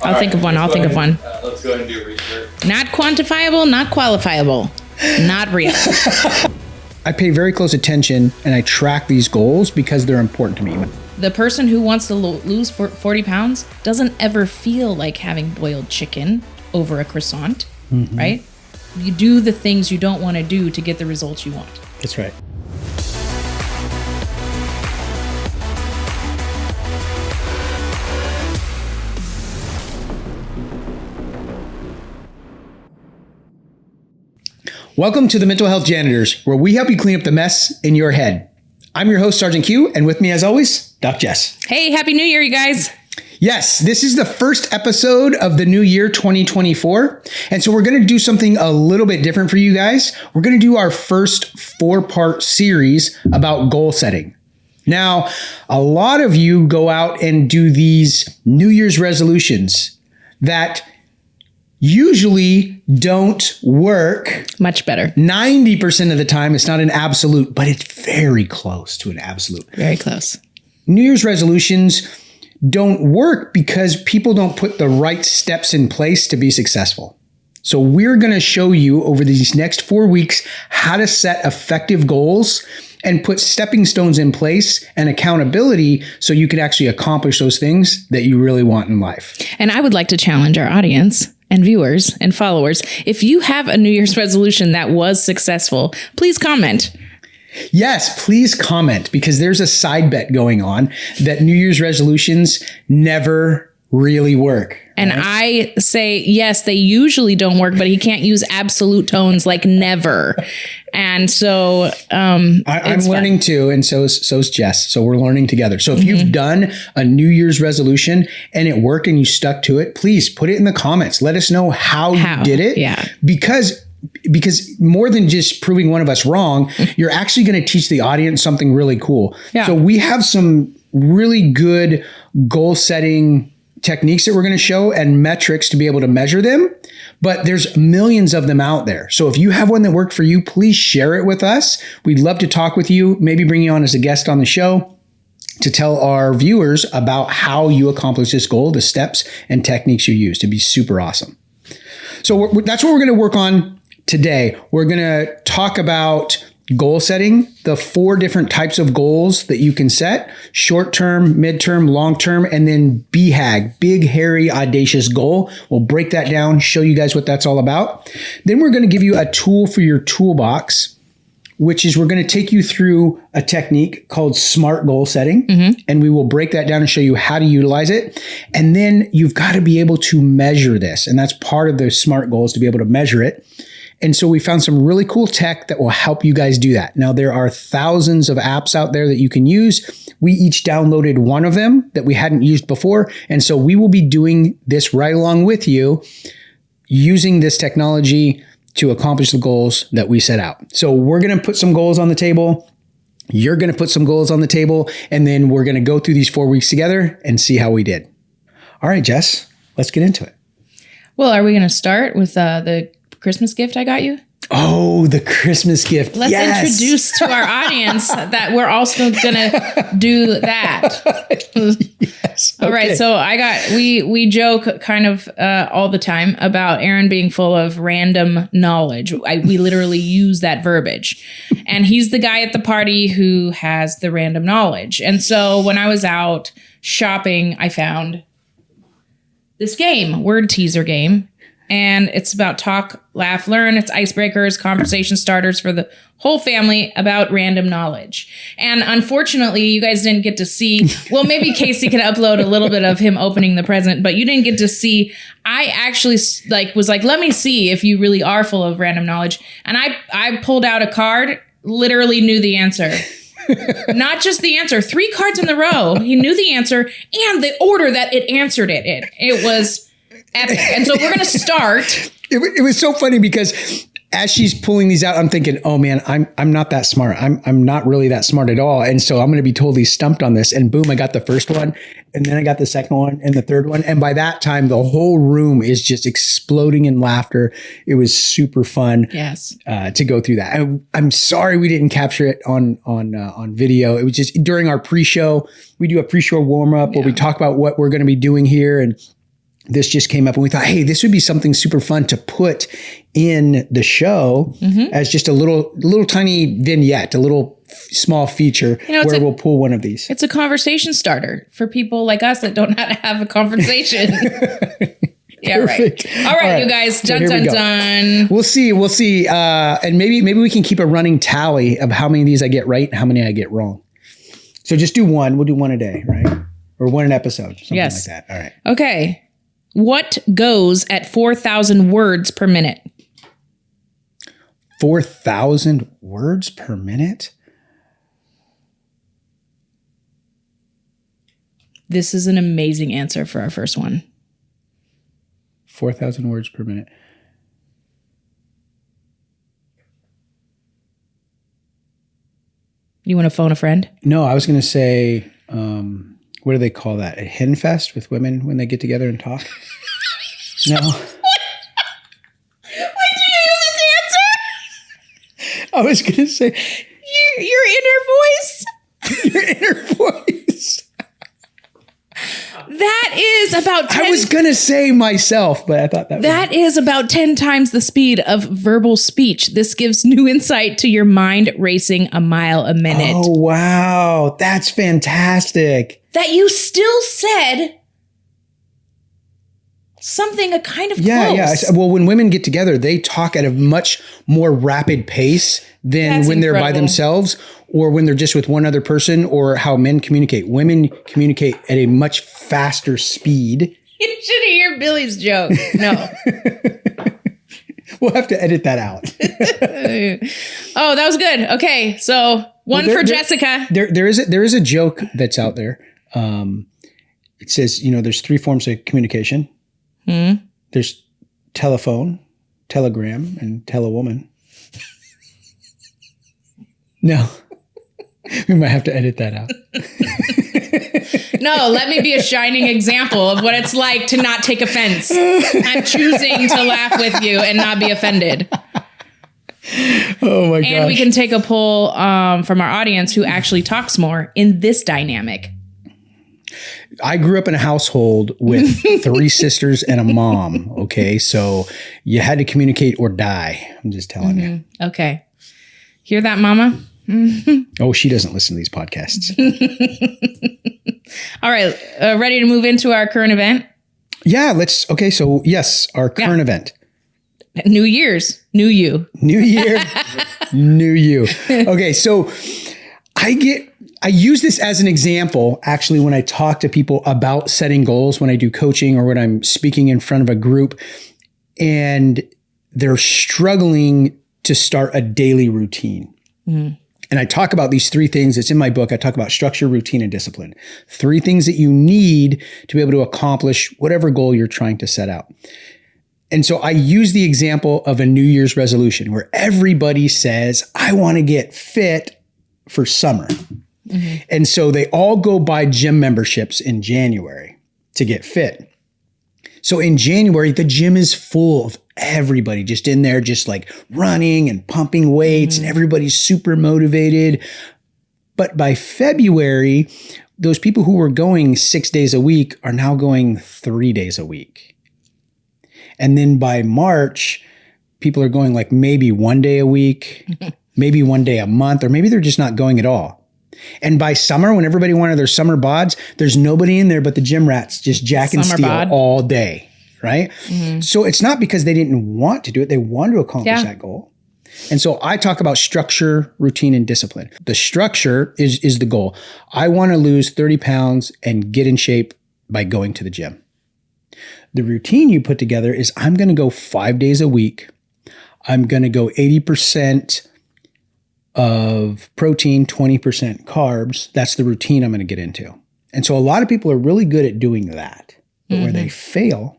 I'll think of one. Let's go ahead and do research. Not quantifiable, not qualifiable, not real. I pay very close attention and I track these goals because they're important to me. The person who wants to lose 40 pounds doesn't ever feel like having boiled chicken over a croissant, right? You do the things you don't want to do to get the results you want. That's right. Welcome to the Mental Health Janitors, where we help you clean up the mess in your head. I'm your host, Sergeant Q, and with me as always, Doc Jess. Hey, Happy New Year, you guys. Yes, this is the first episode of the new year 2024. And so we're going to do something a little bit different for you guys. We're going to do our first 4-part series about goal setting. Now, a lot of you go out and do these New Year's resolutions that usually don't work. Much better. 90% of the time, it's not an absolute, but it's very close to an absolute. Very close. New Year's resolutions don't work because people don't put the right steps in place to be successful. So we're going to show you over these next 4 weeks how to set effective goals and put stepping stones in place and accountability so you can actually accomplish those things that you really want in life. And I would like to challenge our audience and viewers and followers. If you have a New Year's resolution that was successful, please comment. Yes, please comment, because there's a side bet going on that New Year's resolutions never really work. And right? I say, yes, they usually don't work, but he can't use absolute tones like never. And so I'm learning too, and so's Jess. So we're learning together. So if you've done a New Year's resolution and it worked and you stuck to it, please put it in the comments. Let us know how you did it. Yeah. Because more than just proving one of us wrong, you're actually going to teach the audience something really cool. Yeah. So we have some really good goal setting techniques that we're going to show and metrics to be able to measure them, but there's millions of them out there. So if you have one that worked for you, please share it with us. We'd love to talk with you, maybe bring you on as a guest on the show to tell our viewers about how you accomplish this goal, the steps and techniques you use. To be super awesome. So that's what we're going to work on today. We're going to talk about goal setting, the 4 different types of goals that you can set: short-term, midterm, long-term, and then BHAG, big, hairy, audacious goal. We'll break that down, show you guys what that's all about. Then we're going to give you a tool for your toolbox, which is we're going to take you through a technique called SMART goal setting, and we will break that down and show you how to utilize it. And then you've got to be able to measure this, and that's part of the SMART goals, to be able to measure it. And so we found some really cool tech that will help you guys do that. Now, there are thousands of apps out there that you can use. We each downloaded one of them that we hadn't used before. And so we will be doing this right along with you, using this technology to accomplish the goals that we set out. So we're going to put some goals on the table. You're going to put some goals on the table. And then we're going to go through these 4 weeks together and see how we did. All right, Jess, let's get into it. Well, are we going to start with the Christmas gift I got you? Oh, the Christmas gift. Let's introduce to our audience that we're also going to do that. Yes. All right. So we joke kind of all the time about Aaron being full of random knowledge. We literally use that verbiage. And he's the guy at the party who has the random knowledge. And so when I was out shopping, I found this game, word teaser game. And it's about talk, laugh, learn. It's icebreakers, conversation starters for the whole family about random knowledge. And unfortunately, you guys didn't get to see, well, maybe Casey can upload a little bit of him opening the present, but you didn't get to see. I actually was like, let me see if you really are full of random knowledge. And I pulled out a card, literally knew the answer. Not just the answer, 3 cards in a row. He knew the answer and the order that it answered it in. It was epic. And so we're going to start. It was so funny because as she's pulling these out, I'm thinking, oh man, I'm not that smart. I'm not really that smart at all. And so I'm going to be totally stumped on this. And boom, I got the first one. And then I got the second one and the third one. And by that time, the whole room is just exploding in laughter. It was super fun. Yes. To go through that. I'm sorry we didn't capture it on video. It was just during our pre-show. We do a pre-show warm up where we talk about what we're going to be doing here. And this just came up and we thought, hey, this would be something super fun to put in the show as just a little tiny vignette, a little small feature where we'll pull one of these. It's a conversation starter for people like us that don't know how to have a conversation. Yeah, Perfect. right. All right, you guys. Dun, dun, dun. We'll see. And maybe we can keep a running tally of how many of these I get right and how many I get wrong. So just do one. We'll do one a day, right? Or one an episode, something like that. All right. Okay. What goes at 4,000 words per minute? 4,000 words per minute? This is an amazing answer for our first one. 4,000 words per minute. You want to phone a friend? No, I was going to say, what do they call that? A hen fest with women when they get together and talk? No. Why do you use this answer? I was going to say, Your inner voice. your inner voice. That is about 10. I was going to say myself, but I thought that is about 10 times the speed of verbal speech. This gives new insight to your mind racing a mile a minute. Oh, wow. That's fantastic. That you still said something a kind of close. Yeah. Well, when women get together, they talk at a much more rapid pace than when they're by themselves or when they're just with one other person or how men communicate. Women communicate at a much faster speed. You should hear Billy's joke. No. We'll have to edit that out. Oh, that was good. Okay. So for Jessica. There is a joke that's out there. It says, there's 3 forms of communication. There's telephone, telegram, and telewoman. No, we might have to edit that out. No, let me be a shining example of what it's like to not take offense. I'm choosing to laugh with you and not be offended. Oh my gosh. And we can take a poll from our audience who actually talks more in this dynamic. I grew up in a household with 3 sisters and a mom. Okay. So you had to communicate or die. I'm just telling you. Okay. Hear that, Mama? Oh, she doesn't listen to these podcasts. All right. Ready to move into our current event? Yeah, okay. So yes, our current event. New Year's, new you. New year, new you. Okay. So I use this as an example, actually, when I talk to people about setting goals, when I do coaching or when I'm speaking in front of a group and they're struggling to start a daily routine. And I talk about these 3 things. It's in my book. I talk about structure, routine, and discipline. 3 things that you need to be able to accomplish whatever goal you're trying to set out. And so I use the example of a New Year's resolution where everybody says, I want to get fit for summer. And so they all go buy gym memberships in January to get fit. So in January, the gym is full of everybody just in there, just like running and pumping weights and everybody's super motivated. But by February, those people who were going 6 days a week are now going 3 days a week. And then by March, people are going like maybe 1 day a week, maybe 1 day a month, or maybe they're just not going at all. And by summer, when everybody wanted their summer bods, there's nobody in there but the gym rats just jack and steal all day, right? So it's not because they didn't want to do it. They wanted to accomplish that goal. And so I talk about structure, routine, and discipline. The structure is the goal. I want to lose 30 pounds and get in shape by going to the gym. The routine you put together is I'm going to go 5 days a week. I'm going to go 80% of protein, 20% carbs. That's the routine I'm going to get into. And so a lot of people are really good at doing that. But where they fail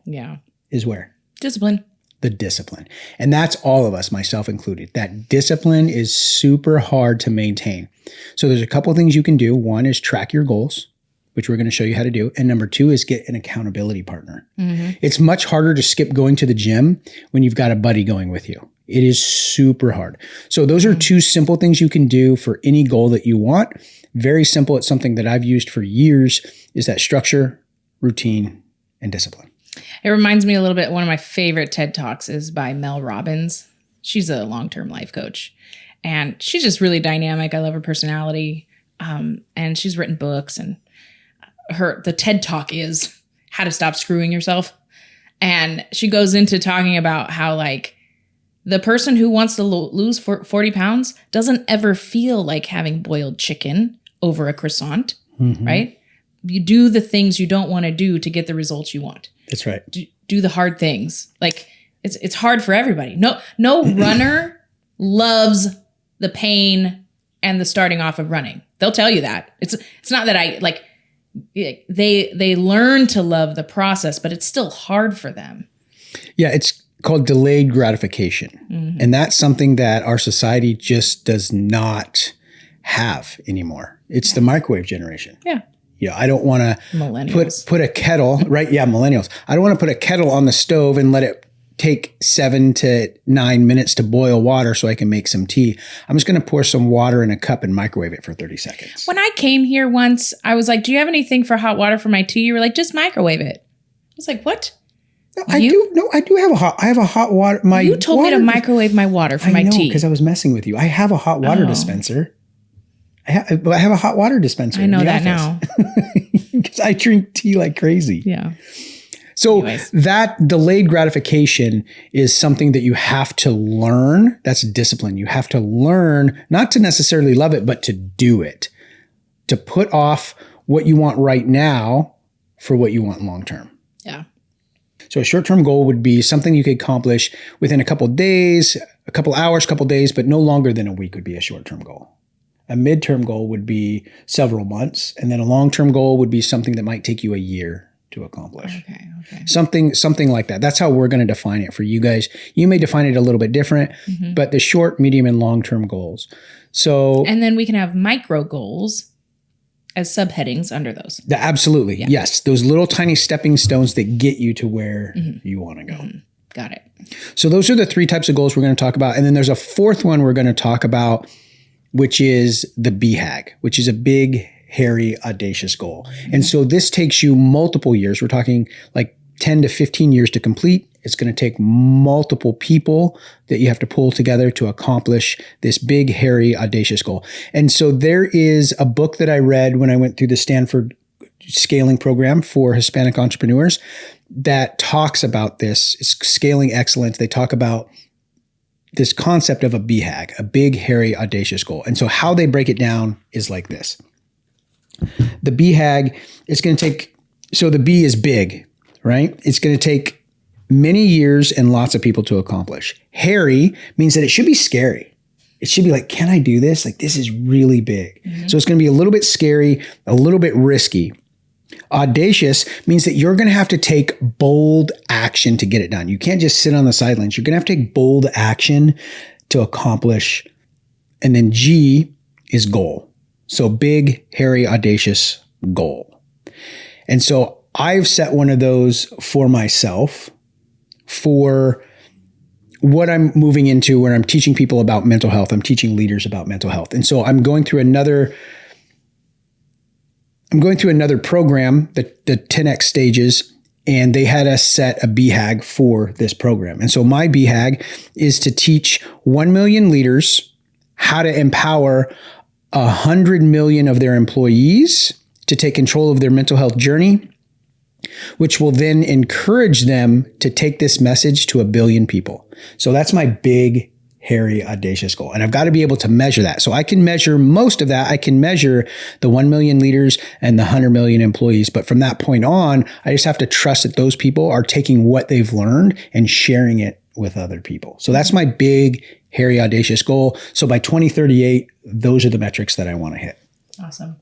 is where? Discipline. The discipline. And that's all of us, myself included. That discipline is super hard to maintain. So there's a couple of things you can do. One is track your goals, which we're going to show you how to do. And number 2 is get an accountability partner. It's much harder to skip going to the gym when you've got a buddy going with you. It is super hard. So those are 2 simple things you can do for any goal that you want. Very simple. It's something that I've used for years, is that structure, routine, and discipline. It reminds me a little bit. One of my favorite TED Talks is by Mel Robbins. She's a long-term life coach, and she's just really dynamic. I love her personality, and she's written books. And the TED Talk is how to stop screwing yourself. And she goes into talking about how like the person who wants to lose 40 pounds doesn't ever feel like having boiled chicken over a croissant, right? You do the things you don't want to do to get the results you want. That's right. Do the hard things. Like it's hard for everybody. No runner loves the pain and the starting off of running. They'll tell you that. It's not that I like they learn to love the process, but it's still hard for them. Yeah, it's called delayed gratification. And that's something that our society just does not have anymore. It's the microwave generation. Yeah. Yeah, I don't want to put a kettle, right? Yeah, millennials. I don't want to put a kettle on the stove and let it take 7 to 9 minutes to boil water so I can make some tea. I'm just going to pour some water in a cup and microwave it for 30 seconds. When I came here once, I was like, do you have anything for hot water for my tea? You were like, just microwave it. I was like, what? No, I do have a hot water. You told me to microwave my water for my tea. Because I was messing with you. I have a hot water dispenser. I have a hot water dispenser. I know that now. Because I drink tea like crazy. Yeah. So Anyways. That delayed gratification is something that you have to learn. That's discipline. You have to learn not to necessarily love it, but to do it. To put off what you want right now for what you want long term. Yeah. So a short-term goal would be something you could accomplish within a couple of days, a couple hours, couple days, but no longer than a week would be a short-term goal. A midterm goal would be several months, and then a long-term goal would be something that might take you a year to accomplish. Okay. Something like that. That's how we're going to define it for you guys. You may define it a little bit different, but the short, medium, and long-term goals. So, and then we can have micro goals as subheadings under those. Absolutely. Yeah. Yes. Those little tiny stepping stones that get you to where you want to go. Got it. So those are the 3 types of goals we're going to talk about. And then there's a 4th one we're going to talk about, which is the BHAG, which is a big, hairy, audacious goal. And so this takes you multiple years. We're talking like 10 to 15 years to complete. It's going to take multiple people that you have to pull together to accomplish this big, hairy, audacious goal. And so there is a book that I read when I went through the Stanford scaling program for Hispanic entrepreneurs that talks about this. It's scaling excellence. They talk about this concept of a BHAG, a big, hairy, audacious goal. And so how they break it down is like this. The BHAG is going to take, so the B is big, right? It's going to take many years and lots of people to accomplish. Hairy means that it should be scary. It should be like, can I do this? Like, this is really big. So it's going to be a little bit scary, a little bit risky. Audacious means that you're going to have to take bold action to get it done. You can't just sit on the sidelines. You're going to have to take bold action to accomplish. And then G is goal. So big, hairy, audacious goal. And so I've set one of those for myself for what I'm moving into when I'm teaching people about mental health. I'm teaching leaders about mental health. And so I'm going through another program, the 10X stages, and they had us set a BHAG for this program. And so my BHAG is to teach 1 million leaders how to empower 100 million of their employees to take control of their mental health journey, which will then encourage them to take this message to 1 billion people. So that's my big, hairy, audacious goal. And I've got to be able to measure that. So I can measure most of that. I can measure the 1 million leaders and the 100 million employees. But from that point on, I just have to trust that those people are taking what they've learned and sharing it with other people. So that's my big, hairy, audacious goal. So by 2038, those are the metrics that I want to hit. Awesome.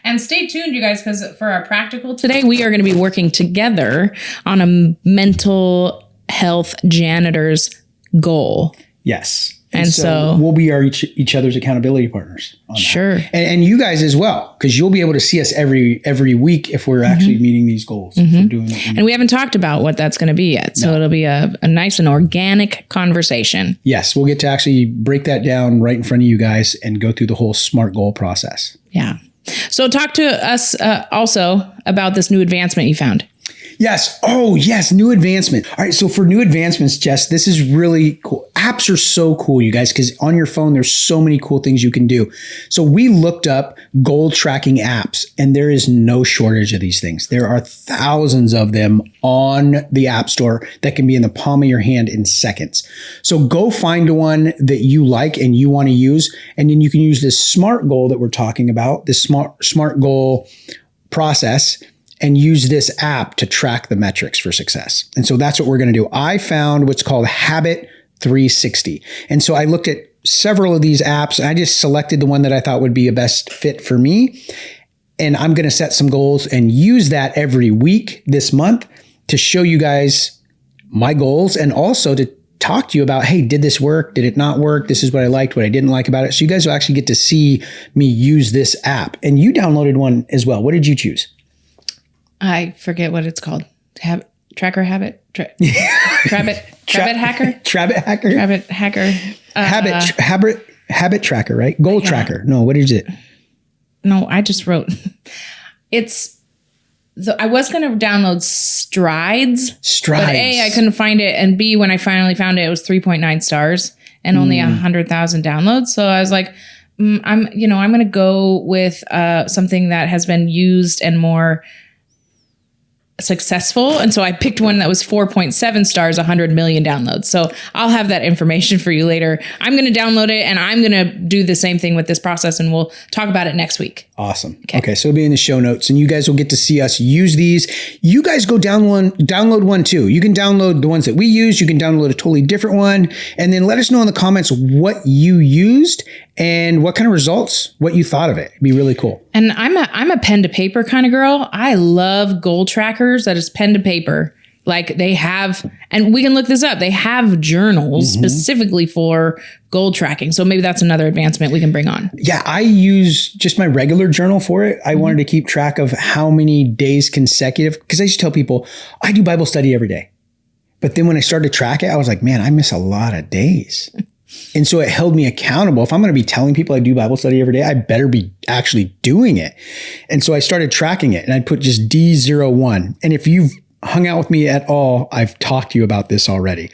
And stay tuned, you guys, because for our practical today, we are going to be working together on a mental health janitors goal. Yes. And so we'll be each other's accountability partners on that. Sure. And you guys as well, because you'll be able to see us every week if we're actually meeting these goals. If we're doing what and we haven't talked about what that's going to be yet. So it'll be a nice and organic conversation. Yes. We'll get to actually break that down right in front of you guys and go through the whole SMART goal process. Yeah. So talk to us also about this new advancement you found. Yes. Oh, yes. New advancement. All right. So for new advancements, Jess, this is really cool. Apps are so cool, you guys, because on your phone, there's so many cool things you can do. So we looked up goal tracking apps, and there is no shortage of these things. There are thousands of them on the App Store that can be in the palm of your hand in seconds. So go find one that you like and you want to use, and then you can use this SMART goal that we're talking about, this SMART goal process, and use this app to track the metrics for success. And so that's what we're going to do. I found what's called Habit 360. And so I looked at several of these apps, and I just selected the one that I thought would be a best fit for me. And I'm going to set some goals and use that every week this month to show you guys my goals, and also to talk to you about, hey, did this work? Did it not work? This is what I liked, what I didn't like about it. So you guys will actually get to see me use this app. And you downloaded one as well. What did you choose? I forget what it's called. Tracker habit? Trabbit hacker? Trabbit hacker? Trabbit hacker. Habit tracker, right? Goal tracker. No, what is it? No, I just wrote. I was going to download Strides. Strides. But A, I couldn't find it. And B, when I finally found it, it was 3.9 stars and only 100,000 downloads. So I was like, I'm going to go with something that has been used and more successful. And so I picked one that was 4.7 stars, 100 million downloads. So I'll have that information for you later. I'm going to download it, and I'm going to do the same thing with this process, and we'll talk about it next week. Awesome. Okay. So it'll be in the show notes, and you guys will get to see us use these. You guys go download one too. You can download the ones that we use. You can download a totally different one, and then let us know in the comments what you used and what kind of results, what you thought of it. It'd be really cool. And I'm a pen to paper kind of girl. I love goal trackers that is pen to paper. Like they have, and we can look this up, they have journals specifically for goal tracking. So maybe that's another advancement we can bring on. Yeah, I use just my regular journal for it. I wanted to keep track of how many days consecutive, because I used to tell people, I do Bible study every day. But then when I started to track it, I was like, man, I miss a lot of days. And so it held me accountable. If I'm going to be telling people I do Bible study every day, I better be actually doing it. And so I started tracking it, and I'd put just D01. And if you've hung out with me at all, I've talked to you about this already.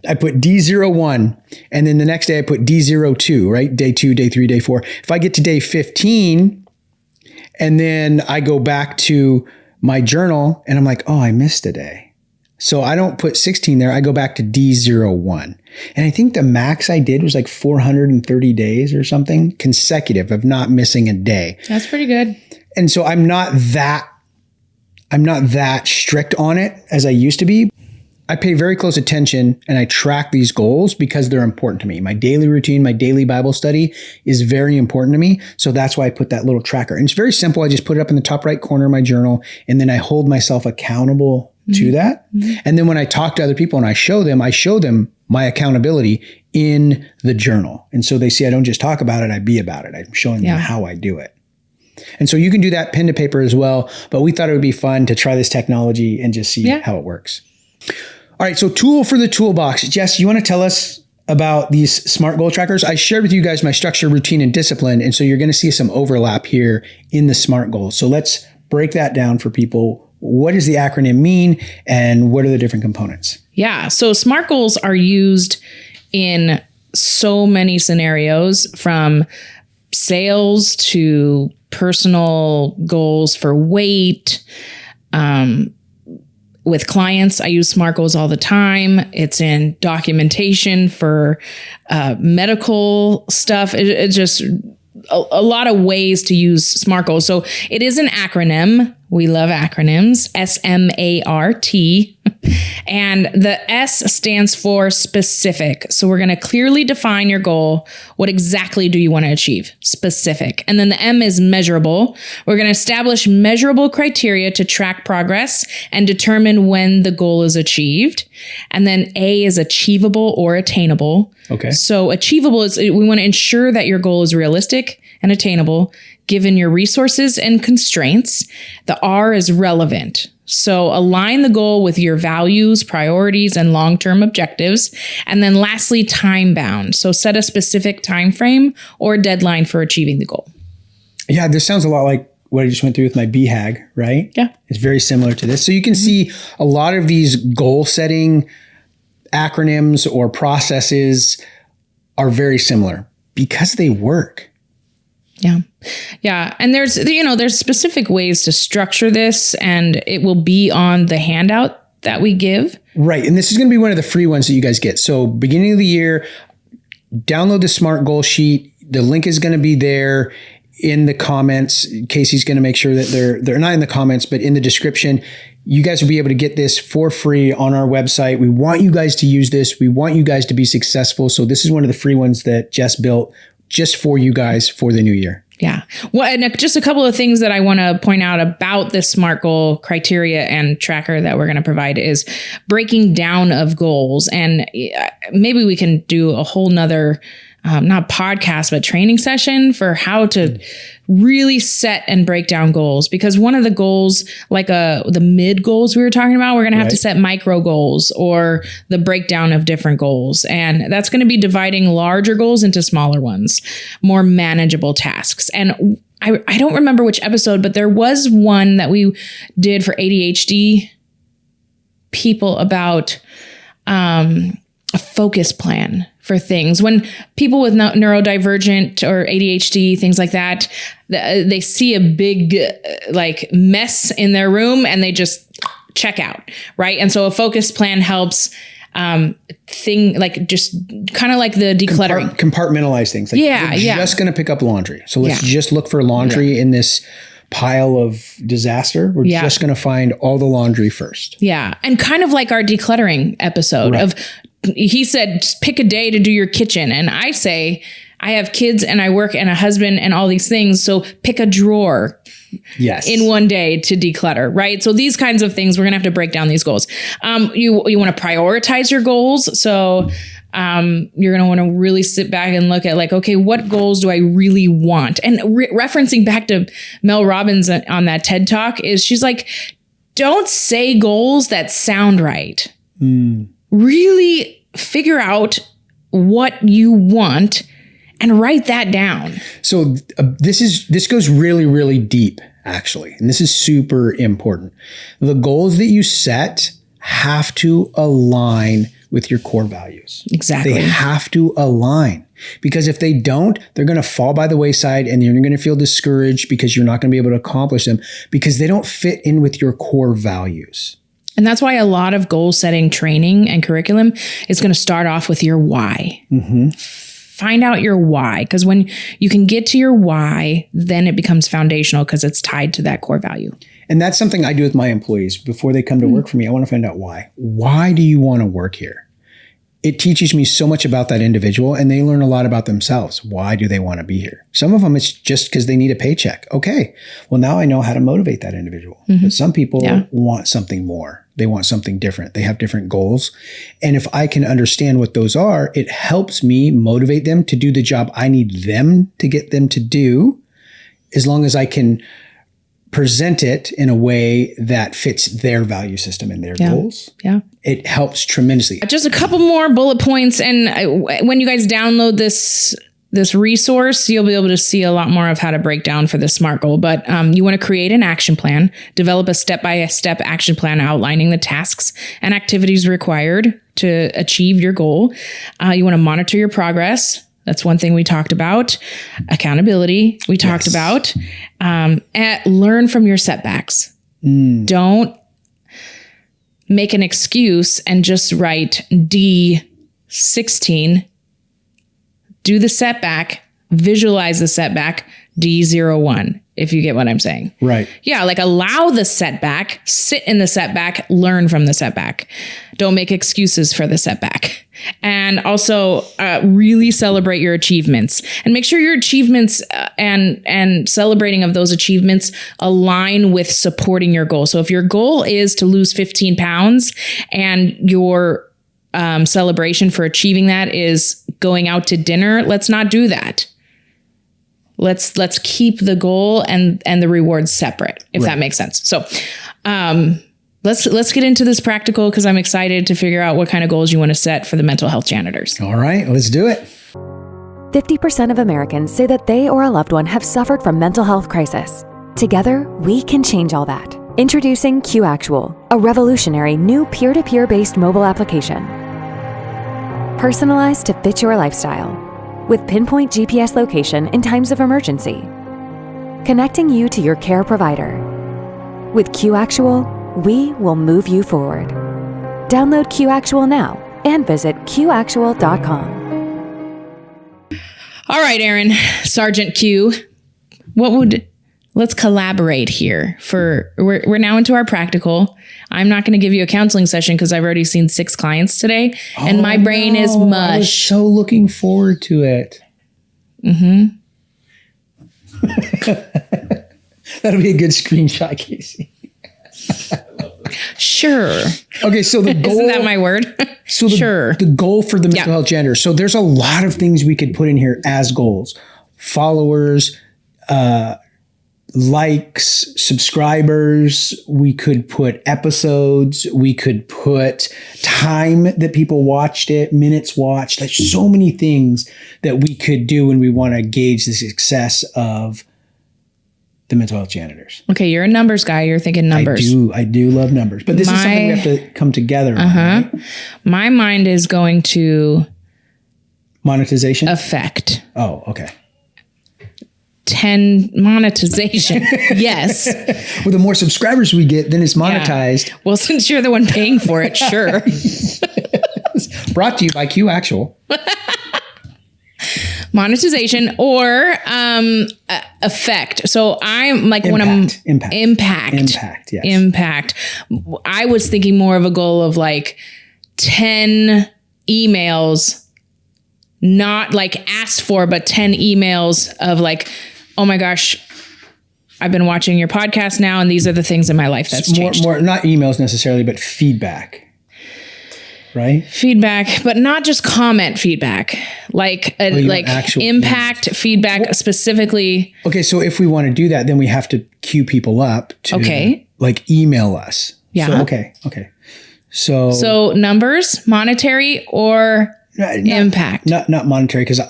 I put D01, and then the next day I put D02, right? Day 2, day 3, day 4. If I get to day 15, and then I go back to my journal and I'm like, oh, I missed a day. So I don't put 16 there. I go back to D01. And I think the max I did was like 430 days or something consecutive of not missing a day. That's pretty good. And so I'm not that strict on it as I used to be. I pay very close attention, and I track these goals because they're important to me. My daily routine, my daily Bible study is very important to me. So that's why I put that little tracker. And it's very simple. I just put it up in the top right corner of my journal, and then I hold myself accountable to that. And then when I talk to other people and I show them my accountability in the journal. And so they see I don't just talk about it, I be about it. I'm showing them how I do it. And so you can do that pen to paper as well. But we thought it would be fun to try this technology and just see how it works. All right. So tool for the toolbox. Jess, you want to tell us about these SMART goal trackers? I shared with you guys my structure, routine, and discipline. And so you're going to see some overlap here in the SMART goals. So let's break that down for people. What does the acronym mean, and what are the different components? Yeah. So SMART goals are used in so many scenarios, from sales to personal goals for weight. With clients, I use SMART goals all the time. It's in documentation for medical stuff. It's just a lot of ways to use SMART goals. So it is an acronym. We love acronyms, SMART. And the S stands for specific. So we're going to clearly define your goal. What exactly do you want to achieve? Specific. And then the M is measurable. We're going to establish measurable criteria to track progress and determine when the goal is achieved. And then A is achievable or attainable. Okay. So achievable is, we want to ensure that your goal is realistic and attainable given your resources and constraints. The R is relevant. So align the goal with your values, priorities, and long-term objectives. And then lastly, time bound. So set a specific time frame or deadline for achieving the goal. Yeah, this sounds a lot like what I just went through with my BHAG, right? Yeah. It's very similar to this. So you can see a lot of these goal setting acronyms or processes are very similar because they work. Yeah. Yeah. And there's specific ways to structure this, and it will be on the handout that we give. Right. And this is going to be one of the free ones that you guys get. So beginning of the year, download the SMART goal sheet. The link is going to be there in the comments. Casey's going to make sure that they're not in the comments, but in the description. You guys will be able to get this for free on our website. We want you guys to use this. We want you guys to be successful. So this is one of the free ones that Jess built just for you guys for the new year. Yeah. Well, and just a couple of things that I want to point out about this SMART goal criteria and tracker that we're going to provide is breaking down of goals. And maybe we can do a whole nother, not podcast, but training session for how to really set and break down goals. Because one of the goals, like the mid goals we were talking about, we're going to have to set micro goals or the breakdown of different goals. And that's going to be dividing larger goals into smaller ones, more manageable tasks. And I don't remember which episode, but there was one that we did for ADHD people about a focus plan for things. When people with neurodivergent or ADHD, things like that, they see a big mess in their room and they just check out, right? And so a focus plan helps just kind of like the decluttering. Compartmentalize things. Like we're just going to pick up laundry. So let's just look for laundry in this pile of disaster. We're just going to find all the laundry first. Yeah. And kind of like our decluttering episode of, he said, just pick a day to do your kitchen. And I say, I have kids and I work and a husband and all these things. So pick a drawer in one day to declutter, right? So these kinds of things, we're going to have to break down these goals. You want to prioritize your goals. So you're going to want to really sit back and look at okay, what goals do I really want? And referencing back to Mel Robbins on that TED Talk is she's like, don't say goals that sound right. Really figure out what you want and write that down. So this goes really, really deep, actually. And this is super important. The goals that you set have to align with your core values. Exactly. They have to align, because if they don't, they're going to fall by the wayside and you're going to feel discouraged because you're not going to be able to accomplish them because they don't fit in with your core values. And that's why a lot of goal setting training and curriculum is going to start off with your why. Find out your why, because when you can get to your why, then it becomes foundational because it's tied to that core value. And that's something I do with my employees before they come to work for me. I want to find out why. Why do you want to work here? It teaches me so much about that individual, and they learn a lot about themselves. Why do they want to be here? Some of them, it's just because they need a paycheck. Okay, well, now I know how to motivate that individual. But some people want something more. They want something different. They have different goals. And if I can understand what those are, it helps me motivate them to do the job I need them to get them to do, as long as I can present it in a way that fits their value system and their goals. Yeah. It helps tremendously. Just a couple more bullet points. And when you guys download this resource, you'll be able to see a lot more of how to break down for the SMART goal. But you want to create an action plan, develop a step-by-step action plan outlining the tasks and activities required to achieve your goal. You want to monitor your progress. That's one thing we talked about. Accountability, we talked about. And learn from your setbacks. Don't make an excuse and just write D16. Do the setback, visualize the setback, D01, if you get what I'm saying. Right. Yeah, allow the setback, sit in the setback, learn from the setback. Don't make excuses for the setback. And also really celebrate your achievements, and make sure your achievements and celebrating of those achievements align with supporting your goal. So if your goal is to lose 15 pounds and your celebration for achieving that is going out to dinner, let's not do that. Let's keep the goal and the rewards separate, if that makes sense. So let's get into this practical, because I'm excited to figure out what kind of goals you want to set for the Mental Health Janitors. All right, let's do it. 50% of Americans say that they or a loved one have suffered from mental health crisis. Together, we can change all that. Introducing QActual, a revolutionary new peer-to-peer based mobile application. Personalized to fit your lifestyle, with pinpoint GPS location in times of emergency. Connecting you to your care provider. With QActual, we will move you forward. Download QActual now and visit QActual.com. All right, Aaron, Sergeant Q, let's collaborate here. We're now into our practical. I'm not going to give you a counseling session because I've already seen 6 clients today, and my brain is mush. I was so looking forward to it. Mm-hmm. That'll be a good screenshot, Casey. Sure. Okay, so the goal... Isn't that my word? So sure. The goal for the mental health janitors. So there's a lot of things we could put in here as goals. Followers, likes, subscribers. We could put episodes. We could put time that people watched it, minutes watched. There's so many things that we could do when we want to gauge the success of the mental health janitors. Okay, you're a numbers guy. You're thinking numbers. I do love numbers, but this is something we have to come together on. Right? My mind is going to monetization effect. Oh, okay. 10 monetization. Yes. Well, the more subscribers we get, then it's monetized. Yeah. Well, since you're the one paying for it, sure. Brought to you by QActual. Monetization or effect. So I'm like impact. Impact. Yes. Impact. I was thinking more of a goal of like 10 emails, not like asked for, but 10 emails of like, oh my gosh, I've been watching your podcast now, and these are the things in my life that's changed. More, not emails necessarily, but feedback. Right? Feedback, but not just comment feedback, like impact feedback specifically. Okay, so if we want to do that, then we have to cue people up to like email us. Yeah. So, okay. So numbers, monetary or impact? Not monetary, because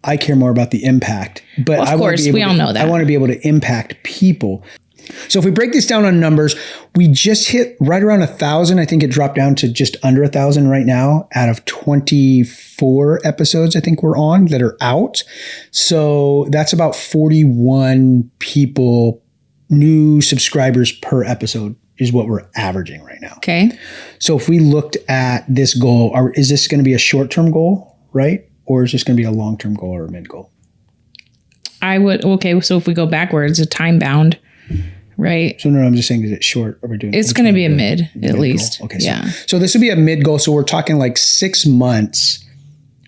I care more about the impact. But well, of course, we all know that. I want to be able to impact people. So if we break this down on numbers, we just hit right around 1,000. I think it dropped down to just under 1,000 right now out of 24 episodes I think we're on that are out. So that's about 41 people, new subscribers per episode is what we're averaging right now. Okay. So if we looked at this goal, is this going to be a short-term goal, right? Or is this going to be a long-term goal or a mid goal? So if we go backwards, a time bound. Right. So no, I'm just saying, is it short? Or we're doing? It's going to be a mid at least. Goal. Okay. Yeah. So this would be a mid goal. So we're talking like 6 months,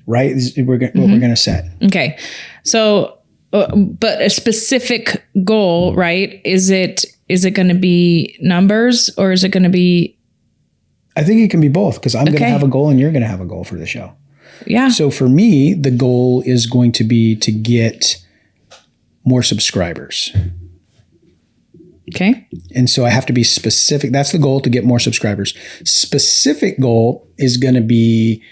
right? What we're going to set. Okay. So, but a specific goal, right? Is it going to be numbers or is it going to be? I think it can be both, because I'm going to have a goal and you're going to have a goal for the show. Yeah. So for me, the goal is going to be to get more subscribers. Okay. And so I have to be specific. That's the goal, to get more subscribers. Specific goal is going to be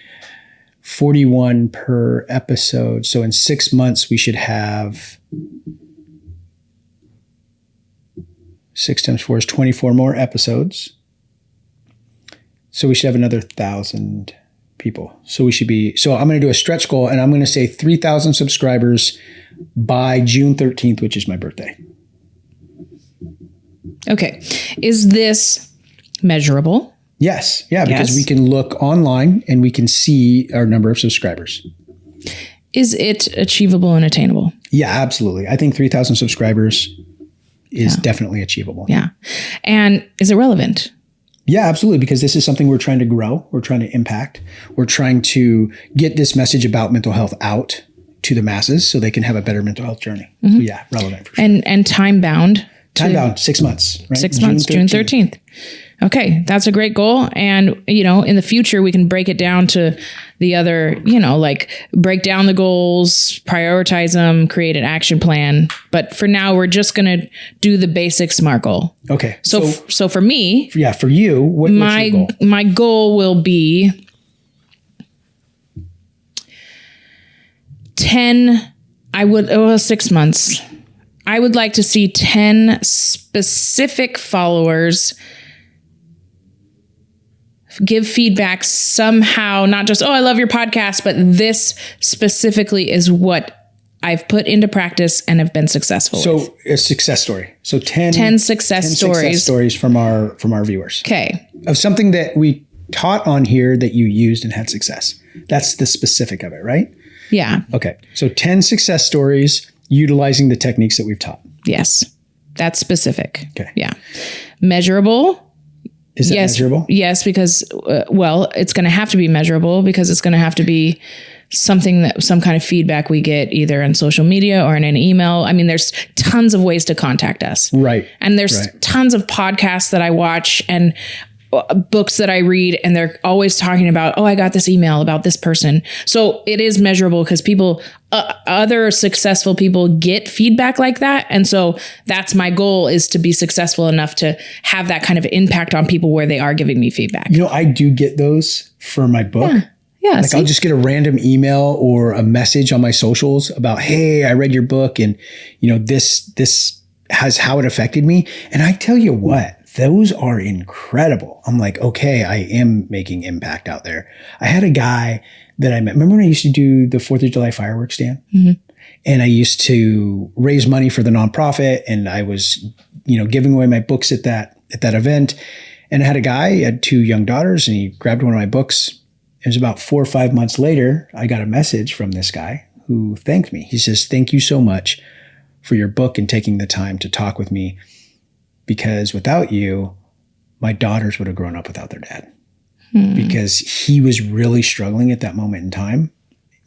41 per episode. So in 6 months, we should have 6 times 4 is 24 more episodes. So we should have another 1,000 people. So I'm going to do a stretch goal, and I'm going to say 3,000 subscribers by June 13th, which is my birthday. Okay. Is this measurable? Yes. Yeah, because we can look online and we can see our number of subscribers. Is it achievable and attainable? Yeah, absolutely. I think 3,000 subscribers is definitely achievable. Yeah. And is it relevant? Yeah, absolutely. Because this is something we're trying to grow. We're trying to impact. We're trying to get this message about mental health out to the masses so they can have a better mental health journey. Mm-hmm. So yeah, relevant for sure. And time bound. Time bound, 6 months, right? 6 months, June 13th. Okay, that's a great goal. And, in the future, we can break it down to the other, like break down the goals, prioritize them, create an action plan. But for now, we're just going to do the basic SMART goal. Okay. So for me. Yeah, for you, what's your goal? My goal will be 6 months. I would like to see 10 specific followers give feedback somehow, not just, oh, I love your podcast, but this specifically is what I've put into practice and have been successful with. So a success story. So 10 success stories. Success stories from our viewers. Okay. Of something that we taught on here that you used and had success. That's the specific of it, right? Yeah. Okay. So 10 success stories utilizing the techniques that we've taught. Yes. That's specific. Okay. Yeah. Measurable. Is that measurable? Yes, because, it's going to have to be measurable because it's going to have to be something that some kind of feedback we get either in social media or in an email. I mean, there's tons of ways to contact us. Right. And there's tons of podcasts that I watch and books that I read, and they're always talking about, oh, I got this email about this person. So it is measurable because people, other successful people get feedback like that. And so that's my goal, is to be successful enough to have that kind of impact on people where they are giving me feedback. You know, I do get those for my book. Yeah. Like I'll just get a random email or a message on my socials about, hey, I read your book and this has how it affected me. And I tell you what, those are incredible. I'm like, okay, I am making impact out there. I had a guy that I met. Remember when I used to do the 4th of July fireworks stand? Mm-hmm. And I used to raise money for the nonprofit, and I was, giving away my books at that event. And I had a guy, he had 2 young daughters, and he grabbed one of my books. It was about 4 or 5 months later, I got a message from this guy who thanked me. He says, thank you so much for your book and taking the time to talk with me, because without you, my daughters would have grown up without their dad. Because he was really struggling at that moment in time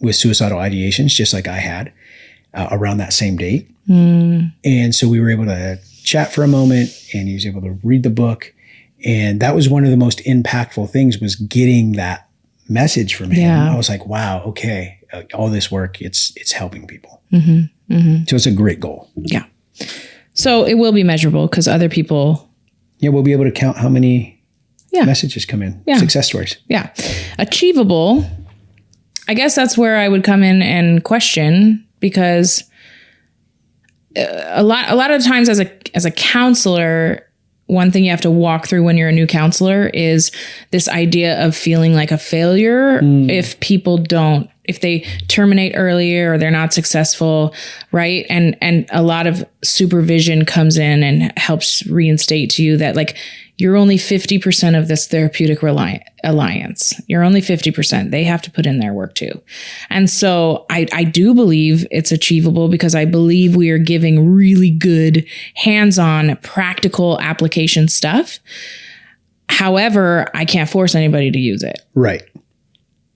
with suicidal ideations, just like I had around that same date. And so we were able to chat for a moment, and he was able to read the book. And that was one of the most impactful things, was getting that message from him. Yeah. I was like, wow, okay, all this work, it's helping people. So it's a great goal. Yeah. So it will be measurable because other people. Yeah, we'll be able to count how many messages come in. Yeah. Success stories. Yeah. Achievable. I guess that's where I would come in and question, because a lot of times as a counselor, one thing you have to walk through when you're a new counselor is this idea of feeling like a failure if they terminate earlier or they're not successful, right? And a lot of supervision comes in and helps reinstate to you that, like, you're only 50% of this therapeutic alliance. You're only 50%. They have to put in their work too. And so I do believe it's achievable, because I believe we are giving really good hands-on practical application stuff. However, I can't force anybody to use it. Right.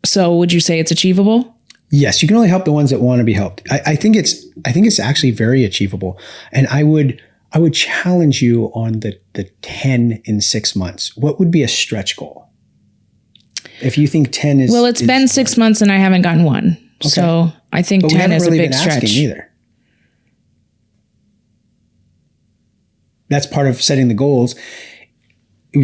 So would you say it's achievable? Yes, you can only help the ones that want to be helped. I think it's actually very achievable. And I would challenge you on the 10 in 6 months. What would be a stretch goal? If you think 10 is... Well, it's been 6 months and I haven't gotten one. Okay. So I think 10 is really a big stretch. Either. That's part of setting the goals.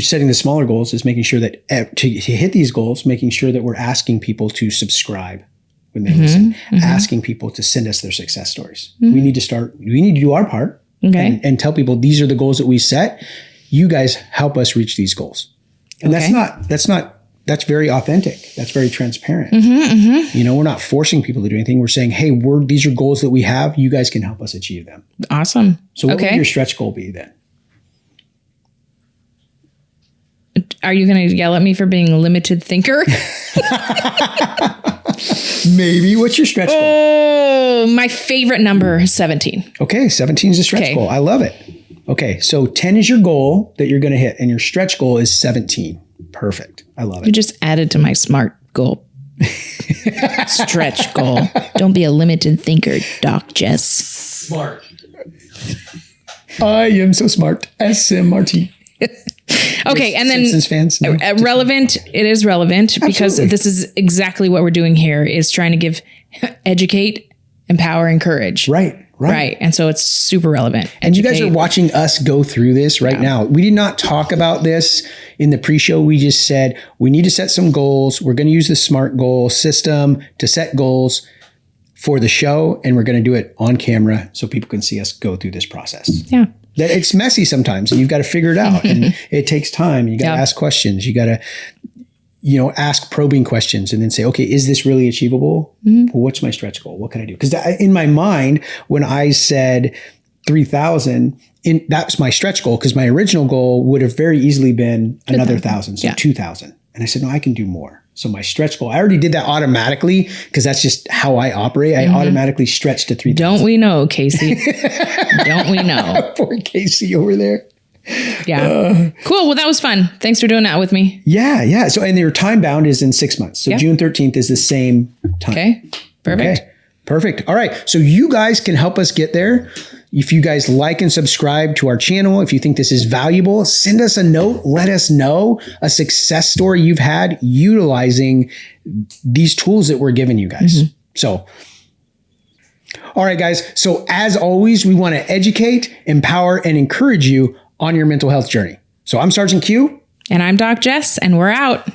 Setting the smaller goals is making sure that to hit these goals, making sure that we're asking people to subscribe when they listen, asking people to send us their success stories. We need to do our part. Okay. And tell people these are the goals that we set. You guys help us reach these goals. And that's very authentic. That's very transparent. We're not forcing people to do anything. We're saying, hey, these are goals that we have. You guys can help us achieve them. Awesome. So what would your stretch goal be then? Are you going to yell at me for being a limited thinker? Maybe. What's your stretch goal? Oh, my favorite number is 17. Okay, 17 is a stretch goal. I love it. Okay, so 10 is your goal that you're going to hit, and your stretch goal is 17. Perfect. I love it. You just added to my SMART goal. Stretch goal. Don't be a limited thinker, Doc Jess. Smart. I am so smart. SMRT. Okay, and then Simpsons fans? No? Relevant. It is relevant because this is exactly what we're doing here, is trying to educate, empower, encourage. Right. And so it's super relevant. And you guys are watching us go through this right now. We did not talk about this in the pre-show. We just said we need to set some goals. We're going to use the SMART goal system to set goals. for the show, and we're going to do it on camera so people can see us go through this process. Yeah. That it's messy sometimes, and you've got to figure it out, and it takes time. You got to ask questions. You got to, ask probing questions, and then say, okay, is this really achievable? Well, what's my stretch goal? What can I do? Because in my mind, when I said 3,000, that's my stretch goal, because my original goal would have very easily been another 1,000, so 2,000. And I said, no, I can do more. So my stretch goal, I already did that automatically, because that's just how I operate. I automatically stretch to 3,000. Don't we know, Casey? Don't we know? Poor Casey over there. Yeah. Cool. Well, that was fun. Thanks for doing that with me. Yeah. So, and your time bound is in 6 months. So June 13th is the same time. Okay. Perfect. Okay. Perfect. All right. So you guys can help us get there. If you guys like and subscribe to our channel, if you think this is valuable, send us a note. Let us know a success story you've had utilizing these tools that we're giving you guys. So, all right, guys. So as always, we want to educate, empower, and encourage you on your mental health journey. So I'm Sergeant Q. And I'm Doc Jess, and we're out.